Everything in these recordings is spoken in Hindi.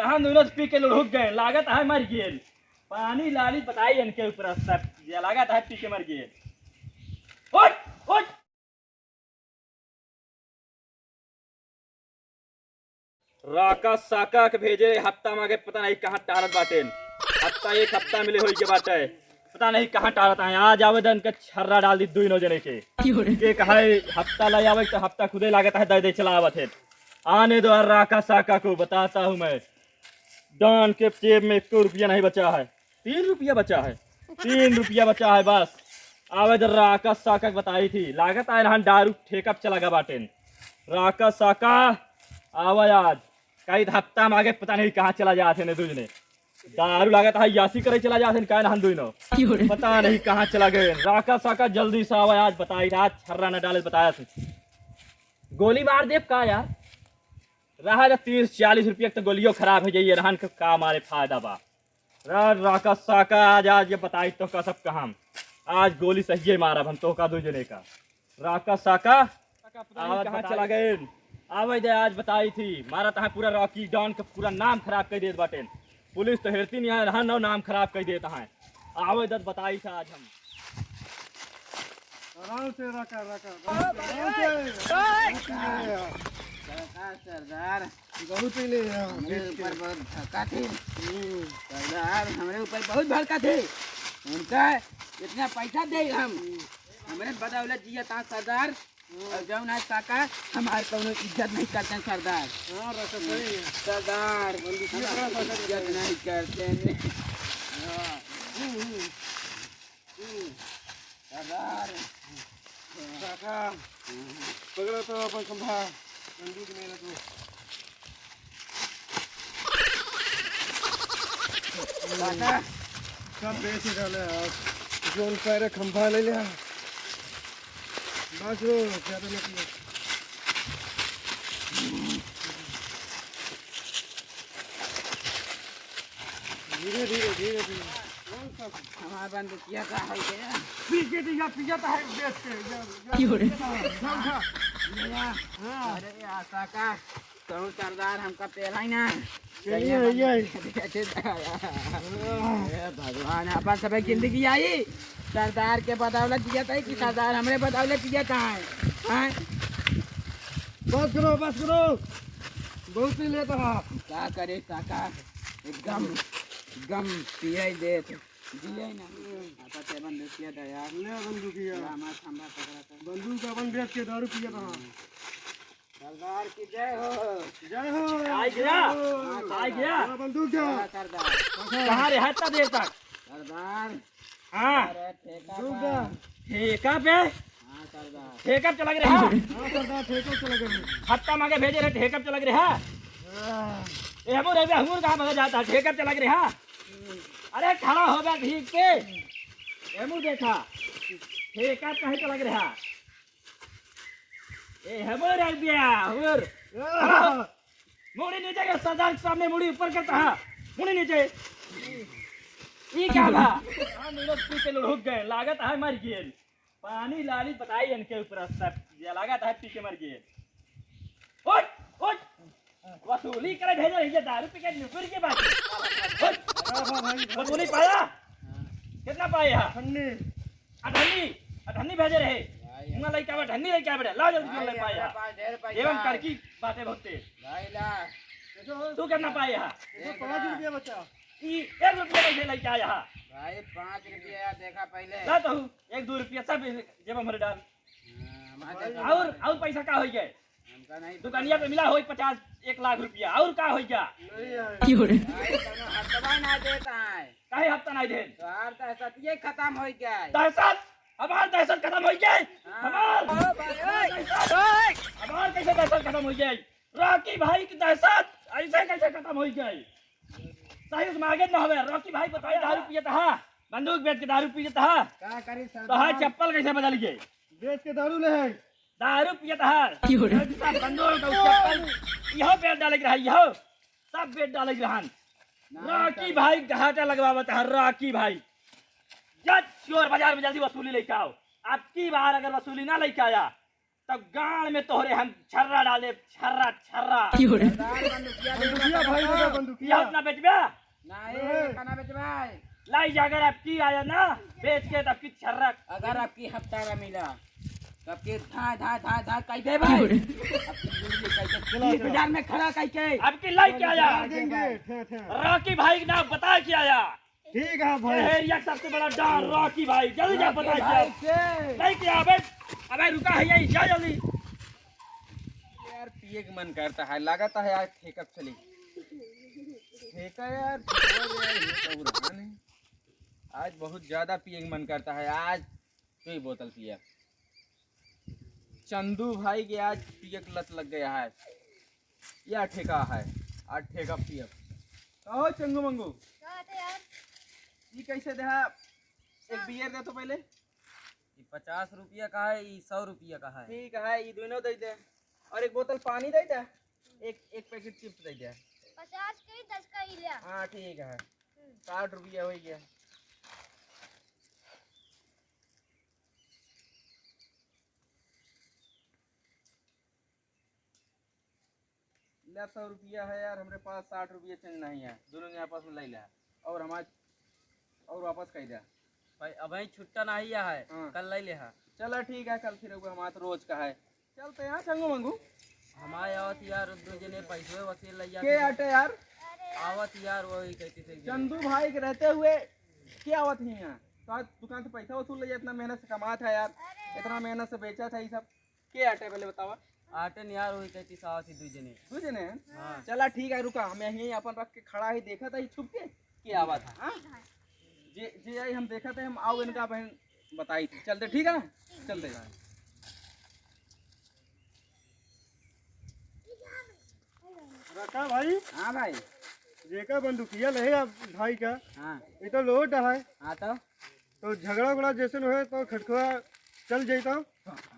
हम दोनों पी के लुढ़क गए, लागत है मर गए। पानी लाली बताई इनके ऊपर सब लागत है पी के मर गए। उठ उठ राका साका के भेजे हफ्ता मांगे पता नहीं कहाँ टारत बाटे। हफ्ता एक हफ्ता मिले हुई के बाटे पता नहीं कहाँ टारत है। आज आवेदन के छर्रा डाल दी दुई जने के कहा हफ्ता ला आवे तो हफ्ता खुदे लागत है दे चला आवत है। आने दो राका साका को बताता हूँ मैं। डॉन के जेब में 1 रुपया नहीं बचा है, 3 रुपया बचा है, 3 रुपया बचा है बस। आवेदन राका साका बताई थी लागत आए रहा दारू ठेका चला गा बाटे। राका साका आवा आज कई हफ्ता में आगे पता नहीं कहाँ चला जाते ने दूजने दारू लागत है यासी करे चला जाते कहे हम दुनो पता नहीं कहाँ चला गए। राका साका जल्दी से आवा आज बताई आज छर्रा न डाले बताया थे। गोली मार देव का यार रहा 30-40 रुपये तो गोलियों खराब हो जाइए रहन का मारे फायदा बा। राका साका आज ये बताई तो का सब कहा आज गोली सही मारा हम तो का दूजने का। राका साका कहाँ चला गए आवे दे आज बताई थी मारा तहा पूरा रॉकी डॉन का पूरा नाम खराब कर देत बाटे। पुलिस तो हेरती नहीं है रहा नाम खराब कर देता है। आवे दे बताई था आज हम आराम से रखा सरदार बहुत ही ले हमरे ऊपर बहुत भड़का थे। सरदार हमरे ऊपर बहुत भड़का थे। उनका इतना पैसा दे हम हमरे बदौलत जिया था सरदार। और जब ना काका हमारे को इज्जत नहीं करते सरदार। सरदार इज्जत नहीं करते सरदार। काका पकड़ा तो अपन खंभा बंदूक मेरा तो काका सब बेच ही डाले आप जोन पैरे खंभा ले लिया बस रो ज्यादा मत लो। धीरे धीरे धीरे धीरे हमारा बंदूकिया का है क्या पीछे दिया है बेच के अरे आशा का कहूँ सरदार हमका पहला ही ना भगवान अपन सब जिंदगी आई सरदार के बदौलत जिया था कि सरदार हमरे बदौलत जिया था है। बस करो बहुत ही लेता है। क्या करे काका एकदम गम पिए दे जिए ना आपा ते बंदूकिया दया ले बंदूकिया हमारा खंभा पकड़ा था बंदूक अपन बेच के दारू पिया था। सरदार की जय हो जय हो आ गया बंदूक क्या सरदार कहाँ रे हत्ता देर तक सरदार हाँ अरे ठेका बंदूक पर। क्या ठेका पे हाँ सरदार ठेका पे चला रहा सरदार ठेके चले गए हत्ता मांगे भेजे रहे ठेका पे चला रहा ये हमू रे हमू कहाँ मजा जाता है ठेका पे चला रहा। अरे खड़ा हो गया ठीक के हमू देखा ठेका कहीं चला रहा ए हमू रख दिया हुर मुड़ी नीचे के सरदार के सामने मुड़ी ऊपर करता है मुड़ी नीचे ये क्या था हम लोग पी के लुढ़क गए लागत है मर गए। पानी लाली बताई इनके ऊपर सब लागत है पी के मर गए। उठ उठ वसूली करे भेजे ये दारू पी के नुपुर के बात वसूली पाया कितना पाया अठन्नी भेजे रहे मुंगा लइका बा धन्नी लइका बड़े ला जल्दी ले पाया एवं करकी बातें बहुते तू कितना पाया 5 रुपया बचा ई 1 रुपया कैसे लेके आया भाई 5 रुपया देखा पहले ला तो 1-2 रुपया सब जेब में डाल और पैसा का हो गया हमका नहीं दुकानिया पे मिला हो 50-1 लाख रुपया और का हो गया हफ्ता ना देता है काहे हफ्ता नहीं दे तो हर दहशत ये खत्म हो गया है। दहशत हमार दहशत खत्म हो गई हमार कैसे दहशत खत्म हो गई रॉकी भाई की दहशत ऐसे कैसे खत्म हो गई सही से आगे न होवे रॉकी भाई बताया दारू पिए था बंदूक बेच के दारू पिए था क्या करी तो हां चप्पल कैसे बदल गए बेच के दारू ले है दारू पिए था बंदूक और चप्पल यहो पेट डाले के रहा यहो सब पेट डाले के रहन रॉकी भाई घाटा लगवावत है रॉकी भाई जज चोर बाजार में जल्दी वसूली लेके आओ। अब की बार अगर वसूली ना लेके आया तो गांव में तोहरे हम छर्रा डाले छर्रा बंदूकिया भाई बंदूकिया अपना बेचबे नहीं खाना बेचवाए लाई जाकर आपकी आया ना बेच के तब की छर्रा अगर आपकी हफ्ता मिला तब के धा धा धा धा कह दे भाई बाजार में खड़ा कह के आपकी लाई क्या आया देंगे ठे ठे रॉकी भाई का नाम बता क्या आया ठीक है भाई एरिया का सबसे बड़ा डॉन रॉकी भाई जल्दी जा बता क्या भाई के नहीं क्या अबे रुका है यही जा जल्दी यार पिए का मन करता है लगाता है यार ठेका चली ठेका यार नहीं आज बहुत ज्यादा पिए का मन करता है आज तो ही बोतल पिया चंदू भाई के आज पिए की लत लग गया है यह ठेका है आज ठेका पिए कहो चंगू मंगू ये कैसे दे एक बियर दे तो पहले 50 रुपया का है 100 रुपया का है ठीक है ये दोनों दे दे और एक बोतल पानी दे दे एक पैकेट चिप्स दे दे 50 के 10 का ही लिया हाँ ठीक है 60 रुपया हो गया ले 100 रुपया है यार हमारे पास 60 रुपया चेंज नहीं है दोनों ने आपस में ले लिया और हमारे और वापस कह दिया भाई अभी छुट्टा नहीं है हाँ। कल ले ले है चलो ठीक है कल फिर हमारा तो रोज का है चलते हैं चंगू मंगू हमारे आवत यार दो जने पैसे वसील ले के आटे यार आवत यार वही कहती थे चंदू भाई के रहते हुए क्या आवत ही यहाँ तो आज दुकान से पैसा वसूल लिया इतना मेहनत से कमा था यार इतना मेहनत से बेचा था ये सब के आटे पहले बतावा आटन यार वही कहती सावा थी दो जने बुझे ने हाँ। चला ठीक है रुका हम यहीं अपन रख के खड़ा ही देखा था ये छुप के क्या आवा था हाँ? जे आई हम देखा था हम आओ इनका बहन बताई थी चलते ठीक है ना चलते रखा भाई हाँ भाई जेका बंदूकिया ले अब भाई का हाँ ये तो लोड है हाँ तो झगड़ा उगड़ा जैसे हो तो खटखुआ चल जाता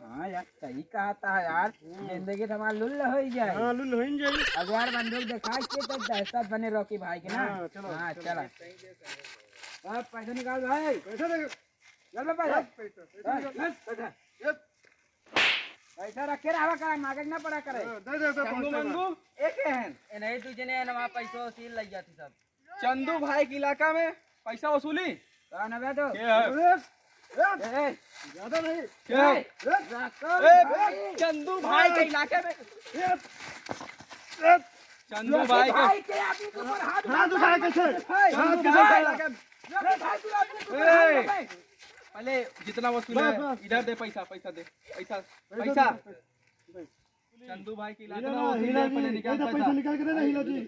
हाँ यार सही कहा था यार जिंदगी तो हमारा लुल्ल हो ही जाए हाँ लुल हो जाई अब यार बंदूक दिखा के तो दहशत बने रॉकी भाई के ना हाँ, चलो। हाँ चला अब पैसा निकाल भाई पैसा दे चल बे पैसा पैसा पैसा रखे रहा करा मांगे ना पड़ा करे दे दे चंदू मंगू एक है नहीं दो जने नवा पैसा वसील ले जाती सब चंदू भाई के इलाका में पैसा वसूली कौन है तो ज्यादा नहीं चंदू भाई के इलाके में चंदू भाई के हाथ उठा कैसे पहले जितना वसूल है इधर दे पैसा पैसा दे पैसा पैसा चंदू भाई के इलाके में वसूल है पहले निकाल पैसा पैसा निकाल के दे ना हिला जी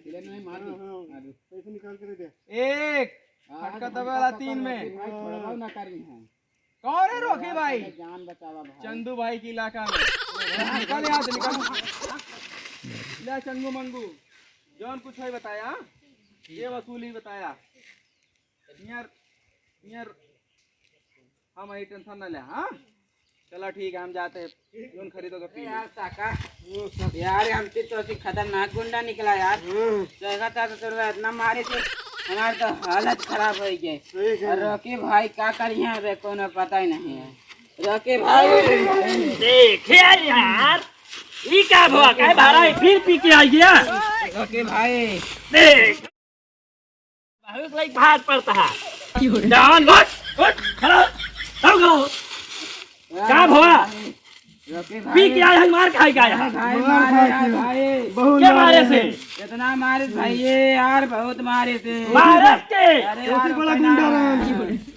पैसा निकाल के दे एक फटका दबेला 3 में कौन है रोकी भाई चंदू भाई के इलाका में निकाल यहाँ से निकाल ले चंगू मंगू जौन कुछ है बताया ये वसूली बताया नियर नियर हम आई टेंशन न ले हाँ चलो ठीक है हम जाते हैं जोन खरीदो तो यार काका यार हमसे तो खतरनाक गुंडा निकला यार जगह था तो इतना मारे थे हमारे तो हालत खराब हो गई और रॉकी भाई क्या करिए अबे कोनो पता ही नहीं है रॉकी भाई देखे यार ये क्या हुआ क्या भाड़ा फिर पी के आई गया रॉकी भाई देख बहुत लाइक भाग पड़ता है डाउन उठ खड़ा हो क्या हुआ रॉकी पी के आया मार खाई गया भाई मारे भाई क्या मारे से इतना मारे भाई ये यार बहुत मारे थे मारे के अरे सबसे बड़ा गुंडा रहा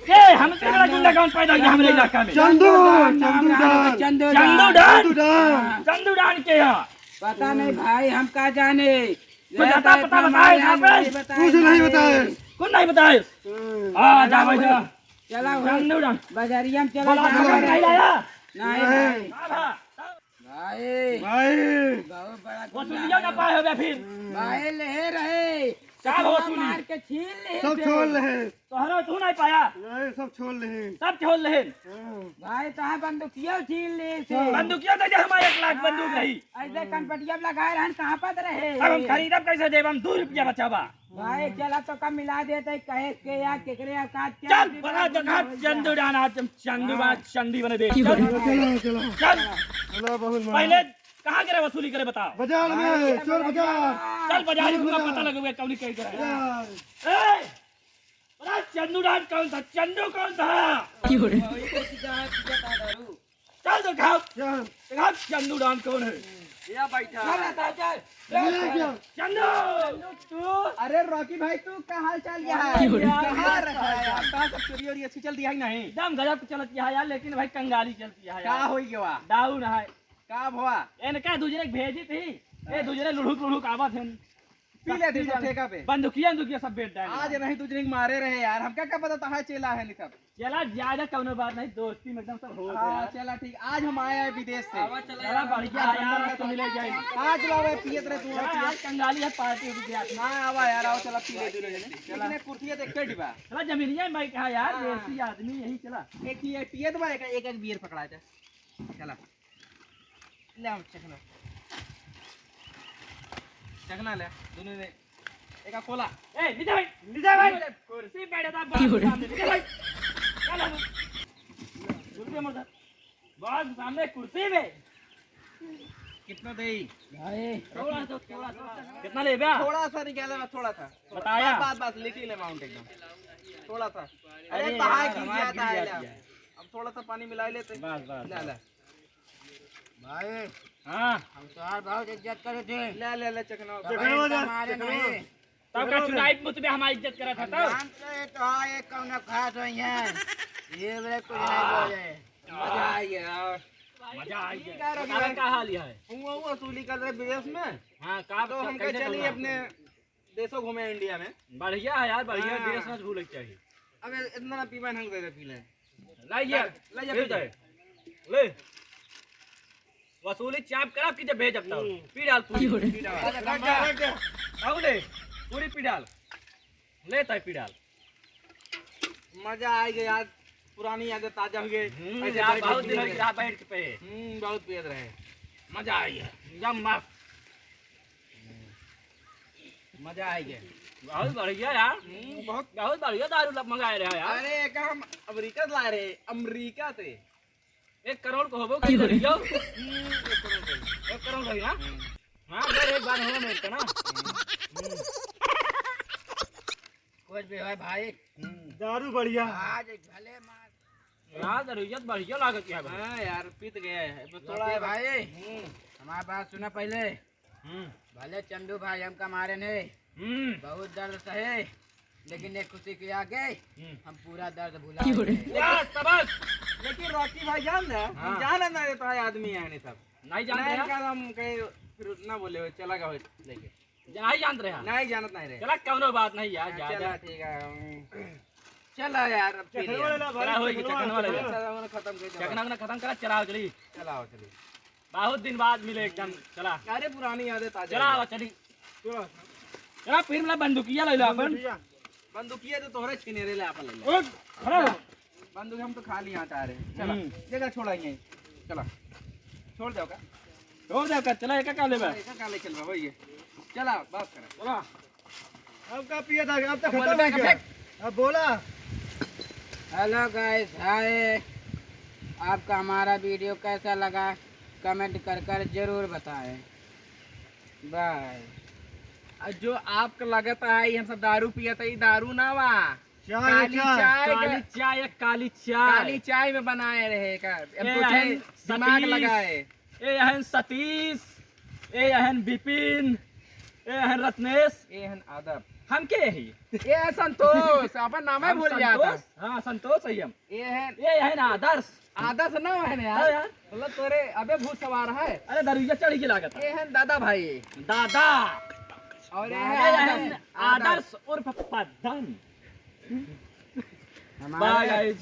के हमसे बड़ा गुंडा कौन पैदा किया हमारे इलाका में चंदू चंदू डाल चंदू चंदू डान चंदू डाल चंदू डान के यहाँ पता नहीं भाई हम कहा जाने पता बताए यहाँ पे कुछ नहीं बताए कुछ नहीं बताए हाँ जा भाई जा चला चंदू डान बाजारिया में चला बोला खबर नहीं लाया नहीं भाई हाँ भाई भाई बहुत बड़ा वसूलिया ना पाए होगा फिर भाई ले रहे क्या वसूली मार के छीन ले सब छोड़ ले तोहरा तू नहीं पाया नहीं सब छोड़ ले सब छोड़ ले भाई तो बंदूकिया छीन ले बंदूकिया दे दे हमारे 1 लाख बंदूक रही ऐसे कनपटिया लगाए रहन कहाँ पर रहे अब हम खरीदब कैसे देब हम 2 रुपया बचावा भाई चला तो कम मिला देते कहे के या केकरे औकात क्या चल बड़ा जगह चंदू डाना चंदू बना चंदी बने दे चल चलो चलो चल चलो बहुत पहले कहाँ करे वसूली करे बताओ। बाजार में चोर बाजार। चल बाजार पूरा पता लगेगा कौन कहीं करे। बाजार। बता चंदू डांस कौन था, चंदू कौन था। वही तो सीधा सीधा दारू चल तो खाओ चल। देखा चंदू डांस कौन है। या बैठा चंदू तू अरे रॉकी भाई तू क्या हाल चाल कहाँ रखा है यार सब चोरी और अच्छी चल दिया नहीं एकदम गजब चलती है यार, लेकिन भाई कंगाली चलती है क्या यार। हो गया डाउन है का भवा इनका दूसरे भेजी थी, ये दूसरे लुढ़ुक लुढ़ुक आवत है। पी लेते सब ठेका पे बंदूकिया बंदूकिया सब बेच डाल। आज नहीं तुझे मारे रहे यार हम क्या पता था चेला है नहीं सब चला ज्यादा कौनो बात नहीं, दोस्ती में एकदम सब हो हाँ गया। चला ठीक आज हम आए हैं विदेश से चला बढ़िया यार तो मिले जाए। आज लावे पियत रहे तू चला यार कंगाली है पार्टी उठ गया। ना आवा यार आओ चला पी ले दूर चला कुर्सी देख के डिबा चला जमीनिया में भाई कहा यार ऐसी आदमी यही चला। एक ही पियत बा एक बियर पकड़ा था चला ले हम चखना ले दोनों ने एक कोला ए निजा भाई कुर्सी बैठा था बहुत सामने। निजा भाई चला कुर्सी मत बहुत सामने कुर्सी में। कितना दे भाई थोड़ा कितना ले बे थोड़ा सा निकाले बस थोड़ा सा बताया। बस लिटिल अमाउंट एकदम थोड़ा सा अरे अरे कहाँ यार, गिर हमारा जाता है गिर ले। जाती है। अब थोड़ा सा पानी मिला लेते बस बस ले ले भाई हाँ हम तो यार बहुत इज्जत करे थे ले ले चखना हमारे नहीं तब का चुनाव मुझ पे हमारी इज्जत करा था तब। जानते तो ये कौन खास हुई है ये बड़े कुछ नहीं बोले मजा आ गया मजा आ क्या गया। रखी बतावे है? का हाल है। वो वसूली कर रहे विदेश में हाँ का तो हम कैसे कह चलिए चल अपने देशों घूमे इंडिया में बढ़िया है यार, बढ़िया हाँ। ड्रेस मत भूल चाहिए। अब इतना ना पीवा ढंग से पी ले लाइए ले जा, ले पी जा। जाए ले वसूली चाप करा कि जब भेज अपना पी डाल पूरी पी डाल आओ ले पूरी पी डाल लेता है पी डाल। मजा आ गया यार पुरानी यादें ताजा हो गई ऐसे यार बैठ बहुत के दिन हो पी गया बैठ के पे रहे। बहुत पियत रहे मजा आ गया एकदम मस्त मजा आ गया बहुत बढ़िया यार बहुत बहुत बढ़िया दारू लब मंगाए रहे यार। अरे एक हम अमेरिका से ला रहे अमेरिका से 1 करोड़ को होबो कहीं कर जाओ 1 करोड़ कहीं ना। हाँ अगर एक बार हो मेरे का ना कुछ भी है भाई दारू बढ़िया। आज भले मार यार दरुइयत बढ़िया लागत है भाई। हाँ यार पीत गया है बस थोड़ा भाई हमारी बात सुना पहले भले चंदू भाई हमका मारे नहीं बहुत दर्द सहे लेकिन एक खुशी के आगे हम पूरा दर्द भुला गए। यार सबक लेकिन रॉकी भाई जान रहे हाँ। जान ना ये तो आदमी है नहीं सब नहीं जानते नहीं हैं का हम कहीं फिर ना बोले हुए चला गया लेके नहीं जानते हैं। नहीं जानत नहीं रहे चला कौनो बात नहीं यार चला ज्यादा ठीक है चला यार अब फिर यार। चला होगी चकन वाले चला मैंने खत्म कर दिया चकना खत्म करा चलाओ चली चलाओ चलिए बहुत दिन बाद मिले एकदम। चला अरे पुरानी यादें ताजा चला आवा चली चला फिर मतलब बंदूकिया ले लो अपन। बंदूकिया तो तोहरे छीने रे ले आपन ले ले। ओ खड़ा हो। बंदूक हम तो खाली हाथ आ रहे चला जगह छोड़ाएंगे चला छोड़ दो का छोड़ दे कर चला एक का ले बे ऐसा का ले चल रहा भाई ये चला बात कर चला अब का पिया था अब तक बोल खत्म हो बे, गया। अब बोला हेलो गाइस हाय आपका हमारा वीडियो कैसा लगा कमेंट कर जरूर बताएं बाय। जो आपको लगता है हम सब दारू पिया था ये दारू ना वा चाय काली चाय चाय काली चाय काली काली चाय चाय में बनाए रहे का अब ए तो चाहे अहन दिमाग सतीश, लगाए ए अहन सतीश, ए अहन विपिन, ए अहन रत्नेश, ए हन आदब हम के ही ए है संतोष अपन नाम है हम भूल जाता संतोष। हाँ संतोष है हम। ए है ए अहन आदर्श। आदर्श ना है ना हाँ यार यार। मतलब तोरे अबे भूत सवार है अरे दरुइया चढ़ी की लागत है। ए है दादा भाई दादा और ए अहन आदर्श उर्फ पदन। Bye guys.